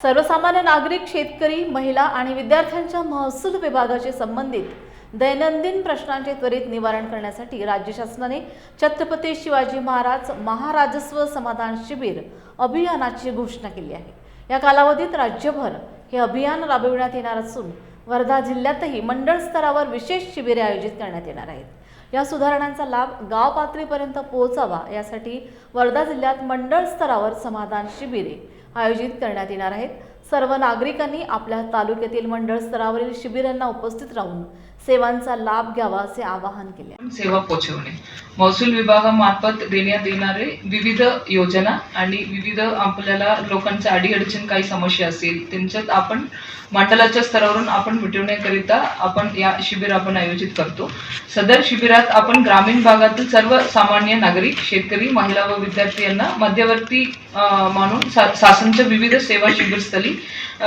सर्वसामान्य नागरिक, शेतकरी, महिला आणि विद्यार्थ्यांच्या महसूल विभागाशी संबंधित दैनंदिन प्रश्नांचे त्वरित निवारण करण्यासाठी राज्य शासनाने छत्रपती शिवाजी महाराज महाराजस्व समाधान शिबिर अभियानाची घोषणा केली आहे। या कालावधीत राज्यभर हे अभियान राबविण्यात येणार असून वर्धा जिल्ह्यातही मंडळ स्तरावर विशेष शिबिरे आयोजित करण्यात येणार आहेत। या सुधारणांचा लाभ गाव पातळीपर्यंत पोहोचावा यासाठी वर्धा जिल्ह्यात मंडळ स्तरावर समाधान शिबिरे आयोजित करण्यात येणार आहेत। सर्व नागरिकांनी आपल्या तालुक्यातील मंडळ स्तरावरील शिबिरांना उपस्थित राहून सेवांचा लाभ घ्यावा असे आवाहन केले आहे। सेवा पोहोचवणे, महसूल विभागामार्फत देण्यात येणारे विविध योजना आणि विविध आपल्याला लोकांच्या अडीअडचण काही समस्या असेल त्यांच्यात आपण मंडळाच्या स्तरावरून आपण मिटवण्याकरिता आपण या शिबिर आपण आयोजित करतो। सदर शिबिरात आपण ग्रामीण भागातील सर्व सामान्य नागरिक, शेतकरी, महिला व विद्यार्थी यांना मध्यवर्ती मानून शासनाच्या विविध सेवा शिबिरस्थळी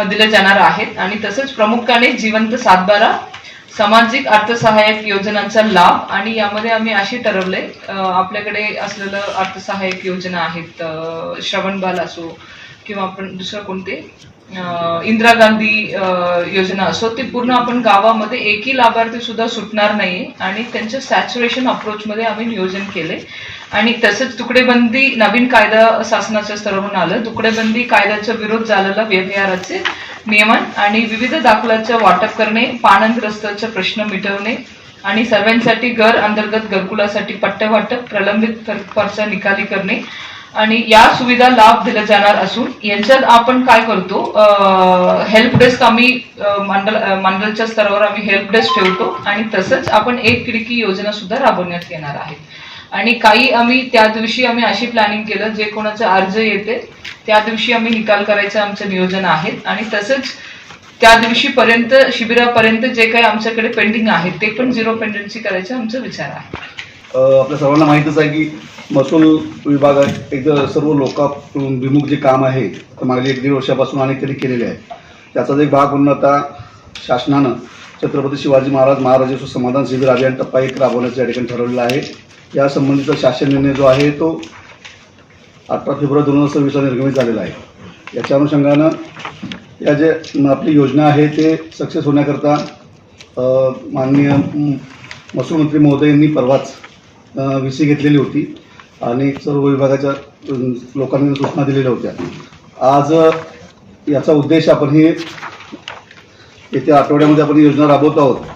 दिले जाणार आहेत आणि तसेच प्रामुख्याने जिवंत सातबारा सामाजिक अर्थसहाय्यक योजनांचा लाभ आणि यामध्ये आम्ही असे ठरवले आपल्याकडे असलेलं अर्थसहाय्यक योजना आहेत, श्रवणबाल असो किंवा आपण दुसरं कोणते इंदिरा गांधी योजना असो, ते पूर्ण आपण गावामध्ये एकही लाभार्थी सुद्धा सुटणार नाही आणि त्यांच्या सॅच्युरेशन अप्रोच मध्ये आम्ही नियोजन केले। आणि तसेच तुकडेबंदी नवीन कायदा शासनाच्या स्तरावरून आलं, तुकडेबंदी कायद्याचा विरोध झालेला व्यवहाराचे नियमन आणि विविध दाखलाचे वाटप करणे, पाणंदरस्त्याचे प्रश्न मिटवणे आणि सर्वांसाठी घर अंतर्गत घरकुलासाठी पट्टे वाटप, प्रलंबित खर्च निकाली करणे आणि या सुविधा लाभ दिले जाणार असून यांच्यात आपण काय करतो, हेल्प डेस्क आम्ही मंडळाच्या स्तरावर आम्ही हेल्प डेस्क ठेवतो आणि तसंच आपण एक खिडकी योजना सुद्धा राबवण्यात येणार आहे। आणि काही आम्ही त्या दिवशी आम्ही अशी प्लॅनिंग केलं, जे कोणाचा अर्ज येते त्या दिवशी आम्ही निकाल करायचं आमचं नियोजन आहे आणि तसंच त्या दिवशी पर्यंत शिबिरापर्यंत जे काही आमच्याकडे पेंडिंग आहे ते पण झिरो पेंडन्सी करायचा आमचा विचार आहे। आपल्या सर्वांना माहितच आहे की महसूल विभागात एकदा सर्व लोकाभिमुख जे काम आहे तर मागील 1-1.5 वर्षापासून अनेक त्यांनी केलेले आहे। त्याचाच एक भाग म्हणून आता शासनानं छत्रपती शिवाजी महाराज महाराजस्व समाधान शिबिर अभियान टप्पा 1 राबवण्याचं या ठिकाणी ठरवलेलं आहे। या संबंधीचा शासन निर्णय जो आहे तो 18 फेब्रुवारी 2026 निर्गमित झालेला आहे। याच्या अनुषंगानं या जे आपली योजना आहे ते सक्सेस होण्याकरता माननीय महसूल मंत्री महोदयांनी परवाच VC घेतलेली होती आणि सर्व विभागाच्या लोकांनी सूचना दिलेल्या होत्या। आज याचा उद्देश आपण ही येत्या आठवड्यामध्ये आपण योजना राबवत आहोत